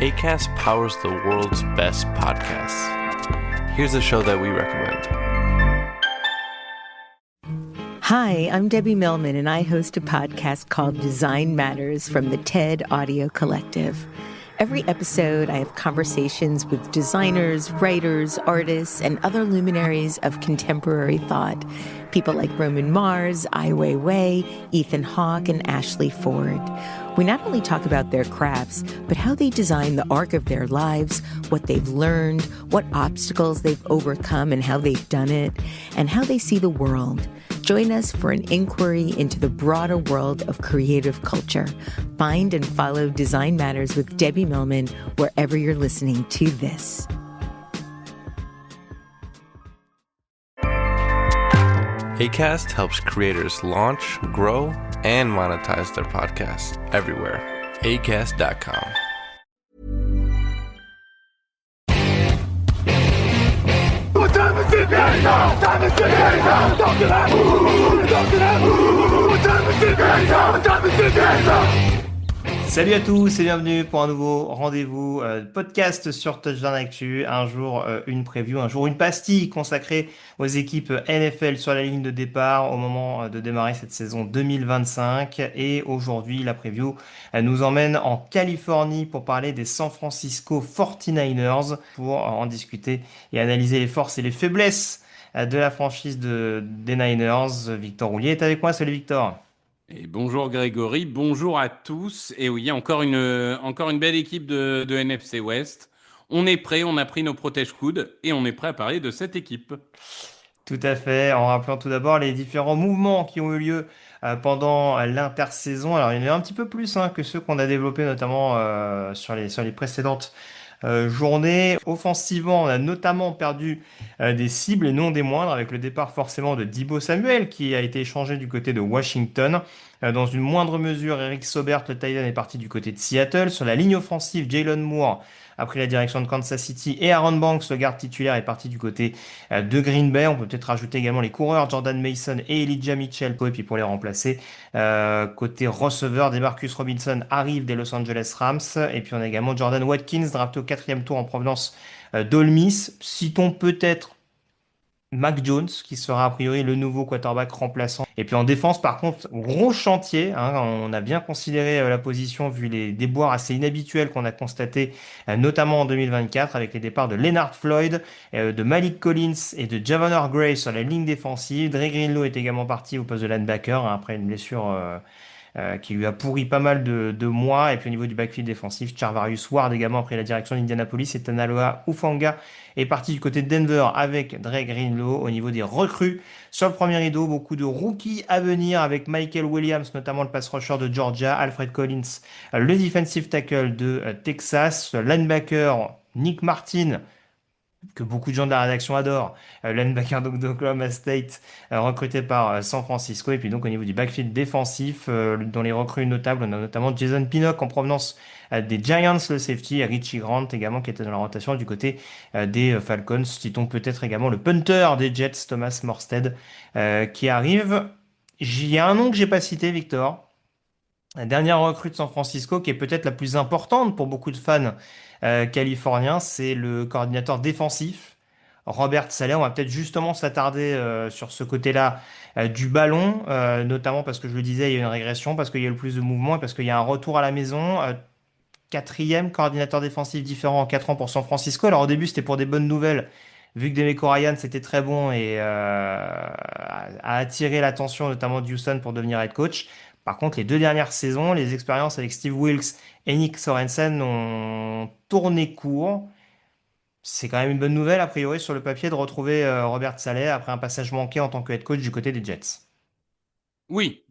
Acast powers the world's best podcasts. Here's a show that we recommend. Hi, I'm Debbie Millman, and I host a podcast called Design Matters from the TED Audio Collective. Every episode, I have conversations with designers, writers, artists, and other luminaries of contemporary thought. People like Roman Mars, Ai Weiwei, Ethan Hawke, and Ashley Ford. We not only talk about their crafts, but how they design the arc of their lives, what they've learned, what obstacles they've overcome and how they've done it, and how they see the world. Join us for an inquiry into the broader world of creative culture. Find and follow Design Matters with Debbie Millman wherever you're listening to this. Acast helps creators launch, grow, and monetize their podcasts everywhere. Acast.com. What time is it now? Time is it now? Talk to that. Talk to that. What time is it now? What time is it now? Salut à tous et bienvenue pour un nouveau rendez-vous podcast sur Touchdown Actu. Un jour une preview, un jour une pastille consacrée aux équipes NFL sur la ligne de départ au moment de démarrer cette saison 2025. Et aujourd'hui, la preview nous emmène en Californie pour parler des San Francisco 49ers, pour en discuter et analyser les forces et les faiblesses de la franchise des Niners. Victor Roulier est avec moi. Salut Victor. Et bonjour Grégory, bonjour à tous. Et oui, encore une belle équipe de NFC West. On est prêt, on a pris nos protège-coudes et on est prêt à parler de cette équipe. Tout à fait, en rappelant tout d'abord les différents mouvements qui ont eu lieu pendant l'intersaison. Alors il y en a un petit peu plus que ceux qu'on a développés notamment sur les précédentes journées. Offensivement, on a notamment perdu des cibles et non des moindres, avec le départ forcément de Deebo Samuel qui a été échangé du côté de Washington. Dans une moindre mesure, Eric Saubert, le tight end, est parti du côté de Seattle. Sur la ligne offensive, Jalen Moore a pris la direction de Kansas City et Aaron Banks, le garde titulaire, est parti du côté de Green Bay. On peut peut-être rajouter également les coureurs Jordan Mason et Elijah Mitchell, et puis pour les remplacer, côté receveur, DeMarcus Robinson arrive des Los Angeles Rams, et puis on a également Jordan Watkins, drafté au 4e tour en provenance d'Ole Miss. Citons peut-être Mac Jones, qui sera a priori le nouveau quarterback remplaçant. Et puis en défense, par contre, gros chantier. On a bien considéré la position vu les déboires assez inhabituels qu'on a constatés, notamment en 2024, avec les départs de Leonard Floyd, de Malik Collins et de Javon Gray sur la ligne défensive. Dre Greenlaw est également parti au poste de linebacker après une blessure qui lui a pourri pas mal de mois. Et puis au niveau du backfield défensif, Charvarius Ward également a pris la direction d'Indianapolis, et Tanaloa Hufanga est parti du côté de Denver avec Dre Greenlaw. Au niveau des recrues sur le premier rideau, beaucoup de rookies à venir avec Michael Williams, notamment le pass rusher de Georgia, Alfred Collins, le defensive tackle de Texas, linebacker Nick Martin, que beaucoup de gens de la rédaction adorent, linebacker d'Oklahoma State, recruté par San Francisco. Et puis donc au niveau du backfield défensif, dans les recrues notables, on a notamment Jason Pinnock en provenance des Giants, le safety, et Richie Grant également qui était dans la rotation du côté des Falcons. Citons peut-être également le punter des Jets, Thomas Morstead, qui arrive. Il y a un nom que j'ai pas cité, Victor. La dernière recrue de San Francisco, qui est peut-être la plus importante pour beaucoup de fans californiens, c'est le coordinateur défensif, Robert Saleh. On va peut-être justement s'attarder sur ce côté-là du ballon, notamment parce que je le disais, il y a une régression, parce qu'il y a le plus de mouvements, et parce qu'il y a un retour à la maison. 4e coordinateur défensif différent en 4 ans pour San Francisco. Alors au début, c'était pour des bonnes nouvelles, vu que Demeco Ryan c'était très bon et a attiré l'attention notamment de Houston pour devenir head coach. Par contre, les 2 dernières saisons, les expériences avec Steve Wilkes et Nick Sorensen ont tourné court. C'est quand même une bonne nouvelle, a priori, sur le papier, de retrouver Robert Saleh après un passage manqué en tant que head coach du côté des Jets. Oui.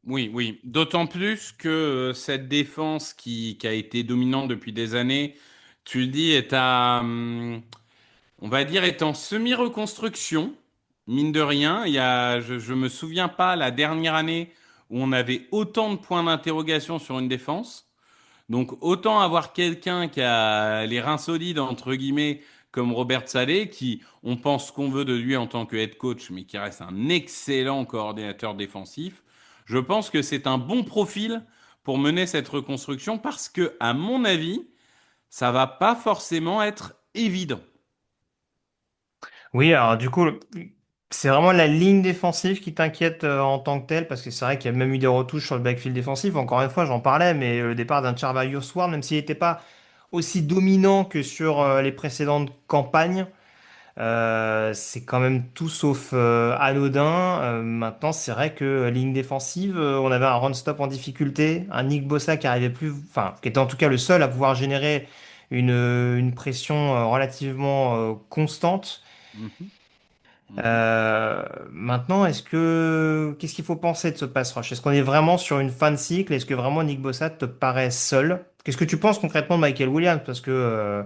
D'autant plus que cette défense qui a été dominante depuis des années, tu le dis, on va dire, est en semi-reconstruction. Mine de rien, je me souviens pas la dernière année où on avait autant de points d'interrogation sur une défense. Donc autant avoir quelqu'un qui a les reins solides, entre guillemets, comme Robert Saleh, qui, on pense ce qu'on veut de lui en tant que head coach, mais qui reste un excellent coordinateur défensif. Je pense que c'est un bon profil pour mener cette reconstruction parce que, à mon avis, ça va pas forcément être évident. Oui, alors du coup, c'est vraiment la ligne défensive qui t'inquiète en tant que telle, parce que c'est vrai qu'il y a même eu des retouches sur le backfield défensif. Encore une fois, j'en parlais, mais le départ d'un Charvarius Ward, même s'il n'était pas aussi dominant que sur les précédentes campagnes, c'est quand même tout sauf anodin. Maintenant, c'est vrai que ligne défensive, on avait un run-stop en difficulté, un Nick Bossa qui arrivait plus, enfin, qui était en tout cas le seul à pouvoir générer une pression relativement constante. Mhm. Mhm. Maintenant, qu'est-ce qu'il faut penser de ce pass rush? Est-ce qu'on est vraiment sur une fin de cycle? Est-ce que vraiment Nick Bossa te paraît seul? Qu'est-ce que tu penses concrètement de Michael Williams? Parce que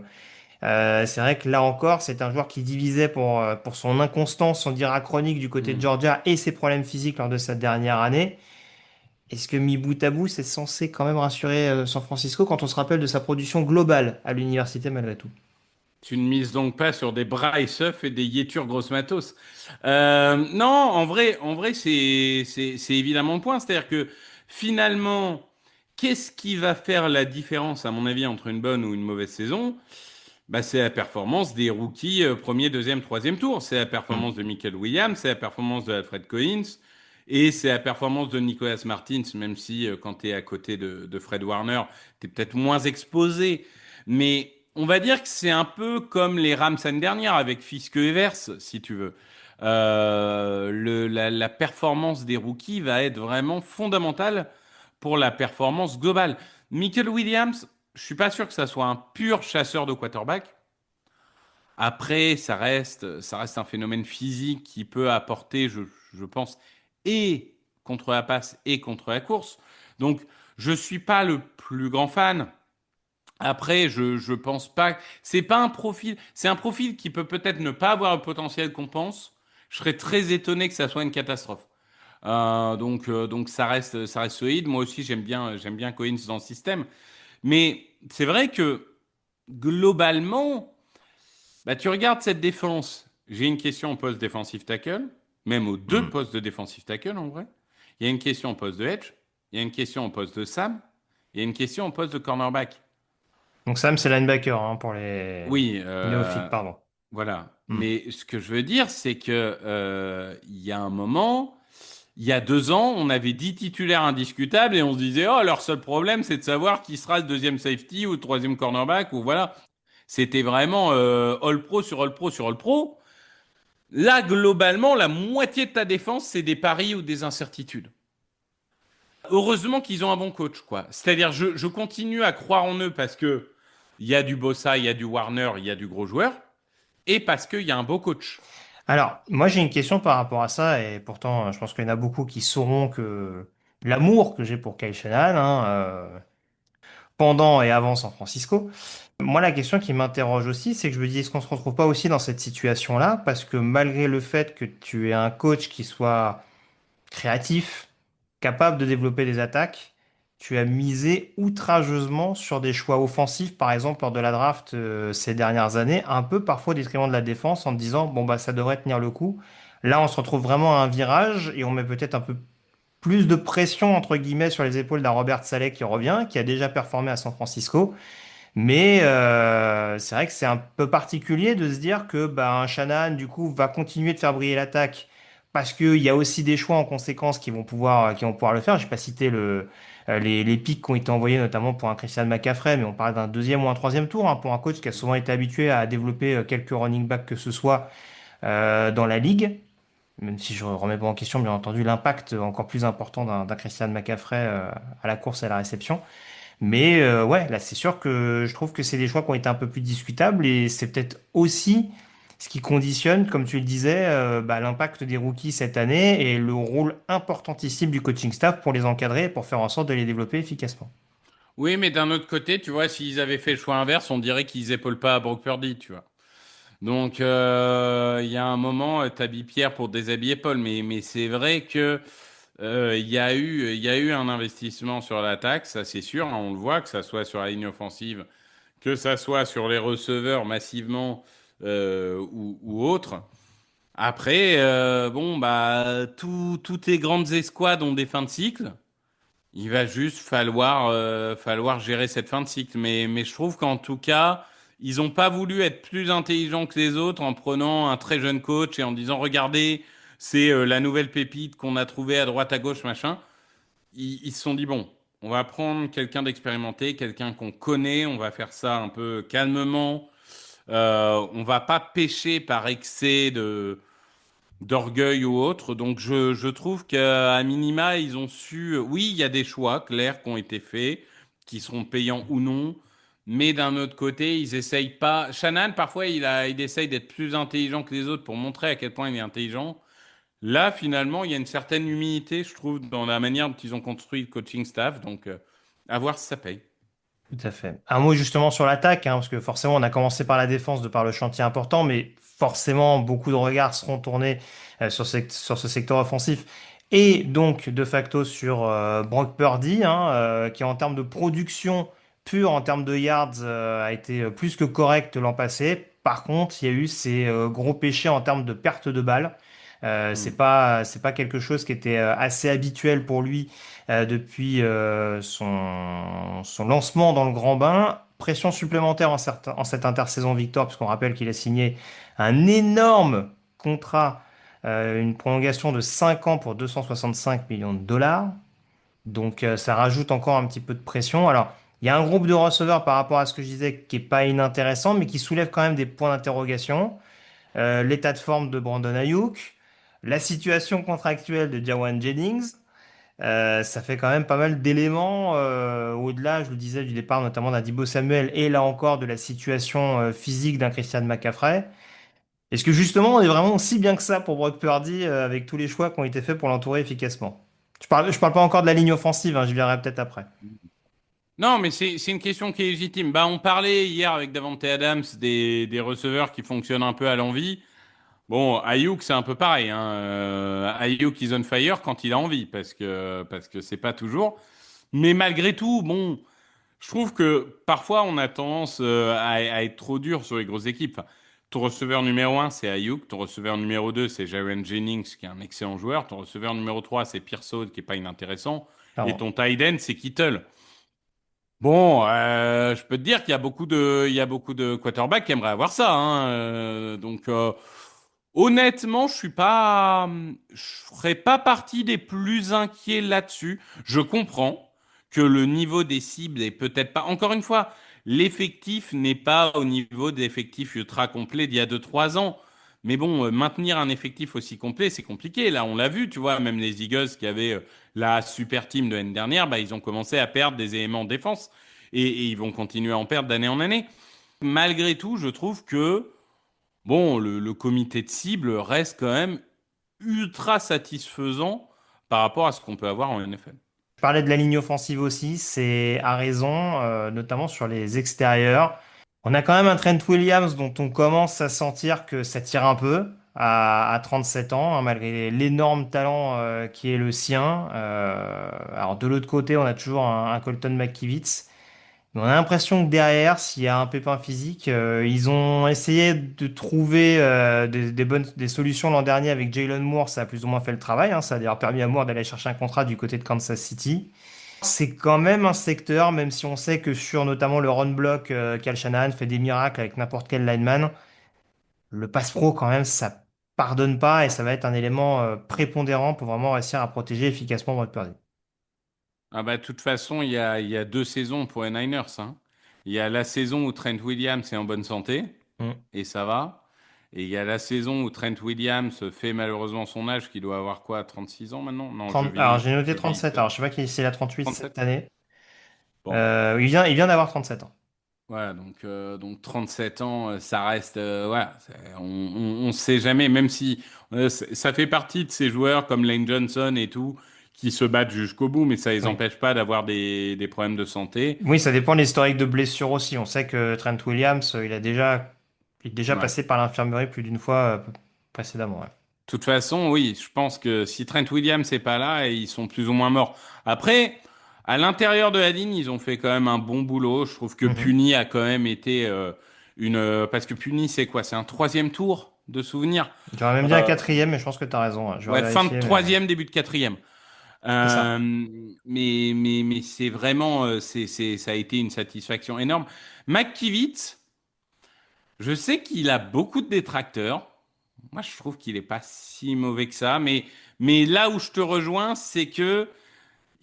c'est vrai que là encore, c'est un joueur qui divisait pour son inconstance, son dira chronique du côté de Mhm. Georgia et ses problèmes physiques lors de sa dernière année. Est-ce que mi bout à bout, c'est censé quand même rassurer San Francisco quand on se rappelle de sa production globale à l'université malgré tout? Tu ne mises donc pas sur des Bryce Huff et des Yetur Gross Matos. Non, en vrai, c'est évidemment le point. C'est-à-dire que finalement, qu'est-ce qui va faire la différence, à mon avis, entre une bonne ou une mauvaise saison? Bah, c'est la performance des rookies premier, deuxième, troisième tour. C'est la Hmm. performance de Michael Williams, c'est la performance de Alfred Collins et c'est la performance de Nicolas Martins, même si quand tu es à côté de Fred Warner, tu es peut-être moins exposé. Mais on va dire que c'est un peu comme les Rams l'année dernière avec Fiske et Verse, si tu veux. La performance des rookies va être vraiment fondamentale pour la performance globale. Michael Williams, je suis pas sûr que ça soit un pur chasseur de quarterback. Après, ça reste un phénomène physique qui peut apporter, je pense, et contre la passe et contre la course. Donc, je suis pas le plus grand fan. Après, je pense pas. C'est pas un profil. C'est un profil qui peut peut-être ne pas avoir le potentiel qu'on pense. Je serais très étonné que ça soit une catastrophe. Donc ça reste solide. Moi aussi, j'aime bien Collins dans le système. Mais c'est vrai que globalement, bah, tu regardes cette défense. J'ai une question au poste défensif tackle, même aux deux Hmm. postes de défensif tackle en vrai. Il y a une question au poste de edge, il y a une question au poste de Sam, il y a une question au poste de cornerback. Donc Sam, c'est linebacker hein, pour les Oui, néophytes, pardon. voilà. Hmm. Mais ce que je veux dire, c'est que il y a un moment, il y a 2 ans, on avait 10 titulaires indiscutables et on se disait, oh, leur seul problème, c'est de savoir qui sera le deuxième safety ou le troisième cornerback ou voilà. C'était vraiment all pro sur all pro sur all pro. Là, globalement, la moitié de ta défense, c'est des paris ou des incertitudes. Heureusement qu'ils ont un bon coach, quoi. C'est-à-dire, je continue à croire en eux parce que il y a du Bossa, il y a du Warner, il y a du gros joueur, et parce qu'il y a un beau coach. Alors, moi j'ai une question par rapport à ça, et pourtant je pense qu'il y en a beaucoup qui sauront que l'amour que j'ai pour Kyle Shanahan, hein, pendant et avant San Francisco. Moi, la question qui m'interroge aussi, c'est que je me dis, est-ce qu'on se retrouve pas aussi dans cette situation-là? Parce que malgré le fait que tu aies un coach qui soit créatif, capable de développer des attaques, tu as misé outrageusement sur des choix offensifs, par exemple lors de la draft ces dernières années, un peu parfois au détriment de la défense, en te disant, bon, bah, ça devrait tenir le coup. Là, on se retrouve vraiment à un virage et on met peut-être un peu plus de pression, entre guillemets, sur les épaules d'un Robert Saleh qui revient, qui a déjà performé à San Francisco. Mais c'est vrai que c'est un peu particulier de se dire que bah, un Shanahan, du coup, va continuer de faire briller l'attaque parce qu'il y a aussi des choix en conséquence qui vont pouvoir le faire. Je n'ai pas cité les pics qui ont été envoyés notamment pour un Christian McCaffrey, mais on parle d'un deuxième ou un troisième tour hein, pour un coach qui a souvent été habitué à développer quelques running backs que ce soit dans la ligue. Même si je ne remets pas en question, bien entendu, l'impact encore plus important d'un Christian McCaffrey à la course et à la réception. Mais ouais, là, c'est sûr que je trouve que c'est des choix qui ont été un peu plus discutables et c'est peut-être aussi ce qui conditionne, comme tu le disais, bah, l'impact des rookies cette année et le rôle importantissime du coaching staff pour les encadrer et pour faire en sorte de les développer efficacement. Oui, mais d'un autre côté, tu vois, s'ils avaient fait le choix inverse, on dirait qu'ils épaulent pas à Brock Purdy, tu vois. Donc, il y a un moment, t'habilles Pierre pour déshabiller Paul, mais c'est vrai que il y a eu un investissement sur l'attaque, ça c'est sûr, hein, on le voit, que ça soit sur la ligne offensive, que ça soit sur les receveurs massivement ou autres. Après, bon, bah, toutes les grandes escouades ont des fins de cycle. Il va juste falloir gérer cette fin de cycle. Mais je trouve qu'en tout cas, ils n'ont pas voulu être plus intelligents que les autres en prenant un très jeune coach et en disant, regardez, c'est la nouvelle pépite qu'on a trouvée à droite, à gauche, machin. Ils se sont dit, bon, on va prendre quelqu'un d'expérimenté, quelqu'un qu'on connaît, on va faire ça un peu calmement. On va pas pêcher par excès d'orgueil ou autre. Donc je trouve qu'à minima, ils ont su... Oui, il y a des choix clairs qui ont été faits, qui seront payants ou non. Mais d'un autre côté, ils essayent pas... Shannon, parfois, il essaye d'être plus intelligent que les autres pour montrer à quel point il est intelligent. Là, finalement, il y a une certaine humilité, je trouve, dans la manière dont ils ont construit le coaching staff. Donc, à voir si ça paye. Tout à fait. Un mot justement sur l'attaque, hein, parce que forcément on a commencé par la défense de par le chantier important, mais forcément beaucoup de regards seront tournés sur ce secteur offensif et donc de facto sur Brock Purdy, hein, qui en termes de production pure, en termes de yards, a été plus que correct l'an passé. Par contre, il y a eu ces gros péchés en termes de perte de balles. C'est pas quelque chose qui était assez habituel pour lui depuis son lancement dans le grand bain. Pression supplémentaire en cette intersaison victoire, puisqu'on rappelle qu'il a signé un énorme contrat, une prolongation de 5 ans pour 265 millions de dollars. Donc ça rajoute encore un petit peu de pression. Alors, il y a un groupe de receveurs par rapport à ce que je disais qui est pas inintéressant, mais qui soulève quand même des points d'interrogation. L'état de forme de Brandon Ayuk, la situation contractuelle de Jawan Jennings. Ça fait quand même pas mal d'éléments au-delà, je le disais, du départ notamment d'un Deebo Samuel et là encore de la situation physique d'un Christian McCaffrey. Est-ce que justement on est vraiment aussi bien que ça pour Brock Purdy avec tous les choix qui ont été faits pour l'entourer efficacement? Je parle pas encore de la ligne offensive, hein, je viendrai peut-être après. Non, mais c'est une question qui est légitime. Bah, on parlait hier avec Davante Adams des receveurs qui fonctionnent un peu à l'envie. Bon, Ayuk, c'est un peu pareil, hein. Ayuk is on fire quand il a envie, parce que c'est pas toujours. Mais malgré tout, bon, je trouve que parfois on a tendance à être trop dur sur les grosses équipes. Enfin, ton receveur numéro un, c'est Ayuk. Ton receveur numéro 2, c'est Jaren Jennings, qui est un excellent joueur. Ton receveur numéro 3, c'est Pearson, qui est pas inintéressant. Et Clairement. ton tight end, c'est Kittle. Bon, je peux te dire qu'il y a beaucoup de quarterbacks qui aimeraient avoir ça, hein. Donc, honnêtement, je ferais pas partie des plus inquiets là-dessus. Je comprends que le niveau des cibles est peut-être pas. Encore une fois, l'effectif n'est pas au niveau des effectifs ultra complets d'il y a 2, 3 ans. Mais bon, maintenir un effectif aussi complet, c'est compliqué. Là, on l'a vu, tu vois, même les Eagles qui avaient la super team de l'année dernière, bah, ils ont commencé à perdre des éléments de défense et ils vont continuer à en perdre d'année en année. Malgré tout, je trouve que bon, le comité de cible reste quand même ultra satisfaisant par rapport à ce qu'on peut avoir en NFL. Je parlais de la ligne offensive aussi, c'est à raison, notamment sur les extérieurs. On a quand même un Trent Williams dont on commence à sentir que ça tire un peu à 37 ans, hein, malgré l'énorme talent qui est le sien. Alors de l'autre côté, on a toujours un Colton McKivitz. Mais on a l'impression que derrière, s'il y a un pépin physique, ils ont essayé de trouver des solutions l'an dernier avec Jalen Moore. Ça a plus ou moins fait le travail, hein. Ça a d'ailleurs permis à Moore d'aller chercher un contrat du côté de Kansas City. C'est quand même un secteur, même si on sait que sur notamment le run block, Kyle Shanahan fait des miracles avec n'importe quel lineman. Le pass pro, quand même, ça pardonne pas et ça va être un élément prépondérant pour vraiment réussir à protéger efficacement votre Purdy. Ah bah, de toute façon, il y a 2 saisons pour les Niners, hein. Il y a la saison où Trent Williams est en bonne santé, Mm. et ça va. Et il y a la saison où Trent Williams fait malheureusement son âge, qui doit avoir quoi, 36 ans maintenant? Non, Alors j'ai noté je vieillis 37, alors je sais pas qui c'est la 38 cette 37. année. Bon, Il vient d'avoir 37 ans. voilà, donc 37 ans, ça reste, voilà, on sait jamais, même si ça fait partie de ces joueurs comme Lane Johnson et tout, qui se battent jusqu'au bout, mais ça les Oui. empêche pas d'avoir des problèmes de santé. Oui, ça dépend de l'historique de blessure aussi. On sait que Trent Williams, il est déjà Ouais. passé par l'infirmerie plus d'une fois précédemment. Ouais. De toute façon, oui, je pense que si Trent Williams n'est pas là, ils sont plus ou moins morts. Après, à l'intérieur de la ligne, ils ont fait quand même un bon boulot. Je trouve que Mhm. Puni a quand même été parce que Puni, c'est quoi? C'est un troisième tour de souvenir. J'aurais même dit un Euh, quatrième, mais je pense que tu as raison. Ouais. Je vais ouais, fin de vérifier. troisième, début de quatrième. C'est ça. Mais c'est vraiment, ça a été une satisfaction énorme. McKivitz, je sais qu'il a beaucoup de détracteurs. Moi, je trouve qu'il est pas si mauvais que ça. Mais là où je te rejoins, c'est que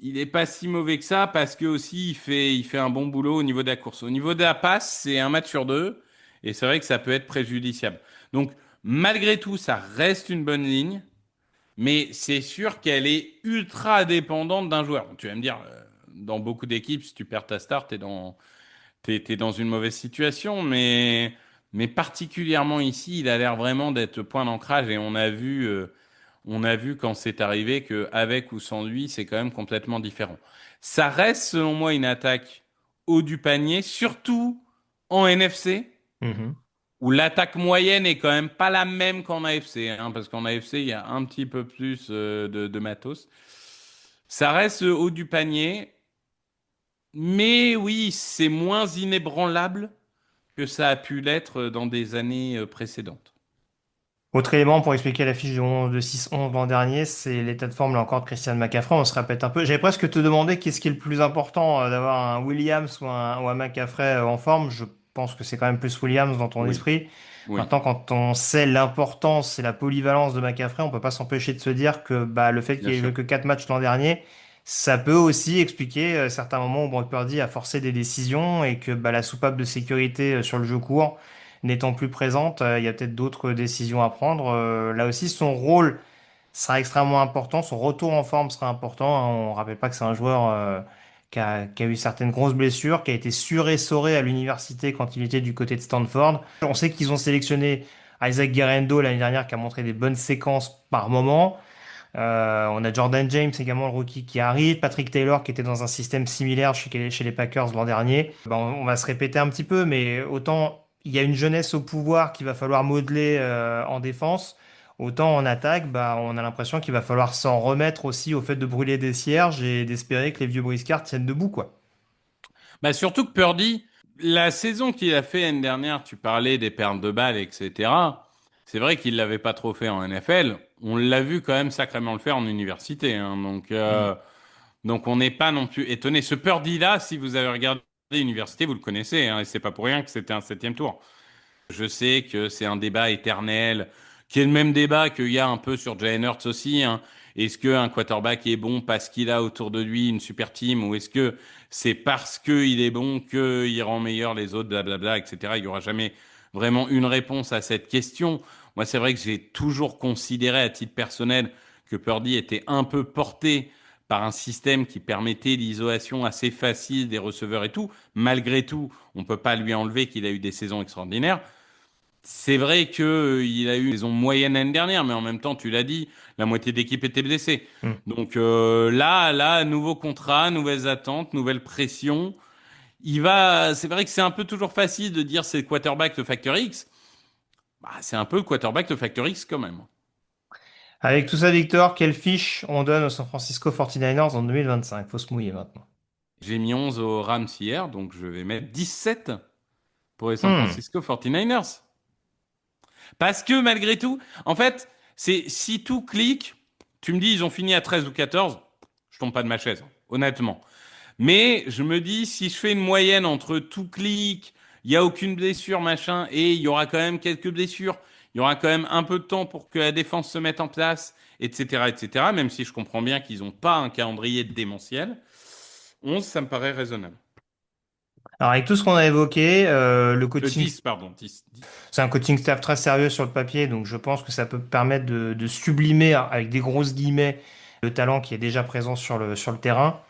il est pas si mauvais que ça parce que aussi il fait un bon boulot au niveau de la course. Au niveau de la passe, c'est un match sur deux. Et c'est vrai que ça peut être préjudiciable. Donc, malgré tout, ça reste une bonne ligne. Mais c'est sûr qu'elle est ultra dépendante d'un joueur. Tu vas me dire, dans beaucoup d'équipes, si tu perds ta star, t'es dans une mauvaise situation. Mais particulièrement ici, il a l'air vraiment d'être point d'ancrage. Et on a vu quand c'est arrivé qu'avec ou sans lui, c'est quand même complètement différent. Ça reste, selon moi, une attaque haut du panier, surtout en NFC Mhm. où l'attaque moyenne est quand même pas la même qu'en AFC, hein, parce qu'en AFC, il y a un petit peu plus de matos. Ça reste haut du panier, mais oui, c'est moins inébranlable que ça a pu l'être dans des années précédentes. Autre élément pour expliquer la fiche de 6-11 l'an dernier, c'est l'état de forme là encore de Christian McCaffrey. On se répète un peu. J'avais presque te demander qu'est-ce qui est le plus important, d'avoir un Williams ou un McCaffrey en forme. Je pense que c'est quand même plus Williams dans ton Oui, esprit. oui, Maintenant, quand on sait l'importance et la polyvalence de McCaffrey, on peut pas s'empêcher de se dire que bah, le fait bien qu'il ait sûr. joué que 4 matchs l'an dernier, ça peut aussi expliquer certains moments où Brock Purdy a forcé des décisions et que bah, la soupape de sécurité sur le jeu court n'étant plus présente, il y a peut-être d'autres décisions à prendre. Là aussi, son rôle sera extrêmement important, son retour en forme sera important, hein. On ne rappelle pas que c'est un joueur qui a eu certaines grosses blessures, qui a été suressoré à l'université quand il était du côté de Stanford. On sait qu'ils ont sélectionné Isaac Guerendo l'année dernière, qui a montré des bonnes séquences par moment. On a Jordan James également, le rookie qui arrive. Patrick Taylor qui était dans un système similaire chez les Packers l'an dernier. Ben, on va se répéter un petit peu, mais autant il y a une jeunesse au pouvoir qu'il va falloir modeler en défense, autant en attaque, bah, on a l'impression qu'il va falloir s'en remettre aussi au fait de brûler des cierges et d'espérer que les vieux briscards tiennent debout, quoi. Bah, surtout que Purdy, la saison qu'il a fait l'année dernière, tu parlais des pertes de balles, etc. C'est vrai qu'il l'avait pas trop fait en NFL. On l'a vu quand même sacrément le faire en université, hein. Mm. Donc on n'est pas non plus étonné. Ce Purdy-là, si vous avez regardé l'université, vous le connaissez, hein, et c'est pas pour rien que c'était un septième tour. Je sais que c'est un débat éternel, qui est le même débat qu'il y a un peu sur Jalen Hurts aussi, hein. Est-ce qu'un quarterback est bon parce qu'il a autour de lui une super team ou est-ce que c'est parce qu'il est bon qu'il rend meilleur les autres, blablabla, etc. Il n'y aura jamais vraiment une réponse à cette question. Moi, c'est vrai que j'ai toujours considéré à titre personnel que Purdy était un peu porté par un système qui permettait l'isolation assez facile des receveurs et tout. Malgré tout, on ne peut pas lui enlever qu'il a eu des saisons extraordinaires. C'est vrai que il a eu une saison moyenne l'année dernière, mais en même temps, tu l'as dit, la moitié de l'équipe était blessée. Mm. Donc là, nouveau contrat, nouvelles attentes, nouvelles pressions. C'est vrai que c'est un peu toujours facile de dire c'est le quarterback de Factor X. Bah, c'est un peu le quarterback de Factor X quand même. Avec tout ça, Victor, quelle fiche on donne aux San Francisco 49ers en 2025? Faut se mouiller maintenant. J'ai mis 11 aux Rams hier, donc je vais mettre 17 pour les San Hmm. Francisco 49ers. Parce que malgré tout, en fait, c'est si tout clique, tu me dis ils ont fini à 13 ou 14, je tombe pas de ma chaise, honnêtement. Mais je me dis si je fais une moyenne entre tout clique, il y a aucune blessure, machin, et il y aura quand même quelques blessures, il y aura quand même un peu de temps pour que la défense se mette en place, etc., etc., même si je comprends bien qu'ils n'ont pas un calendrier démentiel. 11, ça me paraît raisonnable. Alors, avec tout ce qu'on a évoqué, le coaching, 10, pardon, 10. 10. c'est un coaching staff très sérieux sur le papier, donc je pense que ça peut permettre de sublimer, avec des grosses guillemets, le talent qui est déjà présent sur le terrain.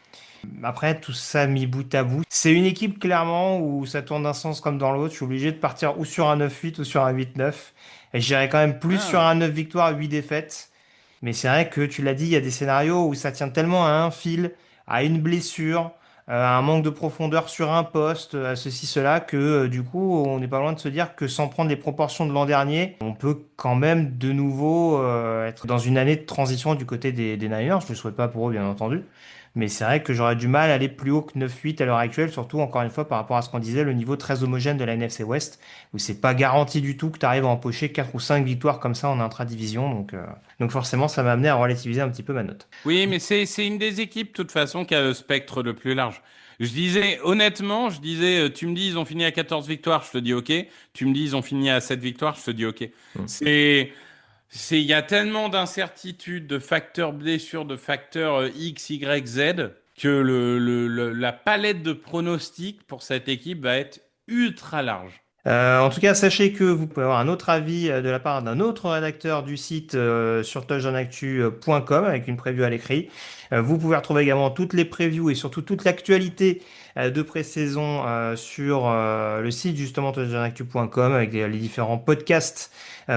Après, tout ça mis bout à bout, c'est une équipe clairement où ça tourne d'un sens comme dans l'autre. Je suis obligé de partir ou sur un 9-8 ou sur un 8-9. Et j'irais quand même plus sur Ah. un 9 victoires, 8 défaites. Mais c'est vrai que tu l'as dit, il y a des scénarios où ça tient tellement à un fil, à une blessure, à un manque de profondeur sur un poste, à ceci, cela, que du coup, on n'est pas loin de se dire que sans prendre les proportions de l'an dernier, on peut quand même de nouveau être dans une année de transition du côté des Niners. Je ne le souhaite pas pour eux, bien entendu. Mais c'est vrai que j'aurais du mal à aller plus haut que 9-8 à l'heure actuelle, surtout encore une fois par rapport à ce qu'on disait, le niveau très homogène de la NFC West, où c'est pas garanti du tout que tu arrives à empocher 4 ou 5 victoires comme ça en intra-division. Donc forcément, ça m'a amené à relativiser un petit peu ma note. Oui, mais c'est une des équipes, de toute façon, qui a le spectre le plus large. Honnêtement, tu me dis, ils ont fini à 14 victoires, je te dis OK. Tu me dis, ils ont fini à 7 victoires, je te dis OK. Il y a tellement d'incertitudes, de facteurs blessures, de facteurs X, Y, Z, que la palette de pronostics pour cette équipe va être ultra large. En tout cas, sachez que vous pouvez avoir un autre avis de la part d'un autre rédacteur du site sur touchdownactu.com avec une preview à l'écrit. Vous pouvez retrouver également toutes les previews et surtout toute l'actualité de pré-saison sur le site justement touchdownactu.com avec les différents podcasts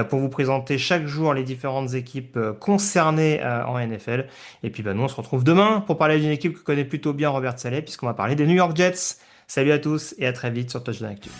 pour vous présenter chaque jour les différentes équipes concernées en NFL. Et puis nous, on se retrouve demain pour parler d'une équipe que connaît plutôt bien Robert Saleh puisqu'on va parler des New York Jets. Salut à tous et à très vite sur Touchdown Actu.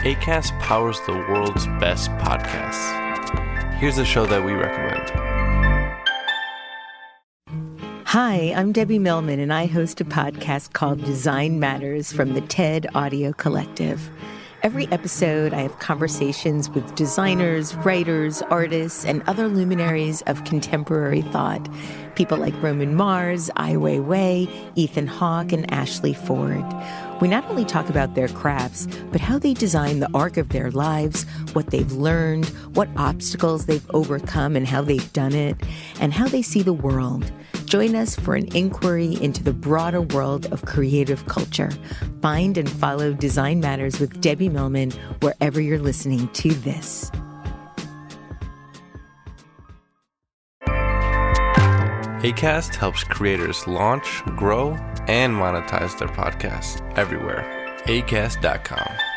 Acast powers the world's best podcasts. Here's a show that we recommend. Hi, I'm Debbie Millman, and I host a podcast called Design Matters from the TED Audio Collective. Every episode, I have conversations with designers, writers, artists, and other luminaries of contemporary thought. People like Roman Mars, Ai Weiwei, Ethan Hawke, and Ashley Ford. We not only talk about their crafts, but how they design the arc of their lives, what they've learned, what obstacles they've overcome and how they've done it, and how they see the world. Join us for an inquiry into the broader world of creative culture. Find and follow Design Matters with Debbie Millman wherever you're listening to this. Acast helps creators launch, grow, and monetize their podcasts everywhere. Acast.com.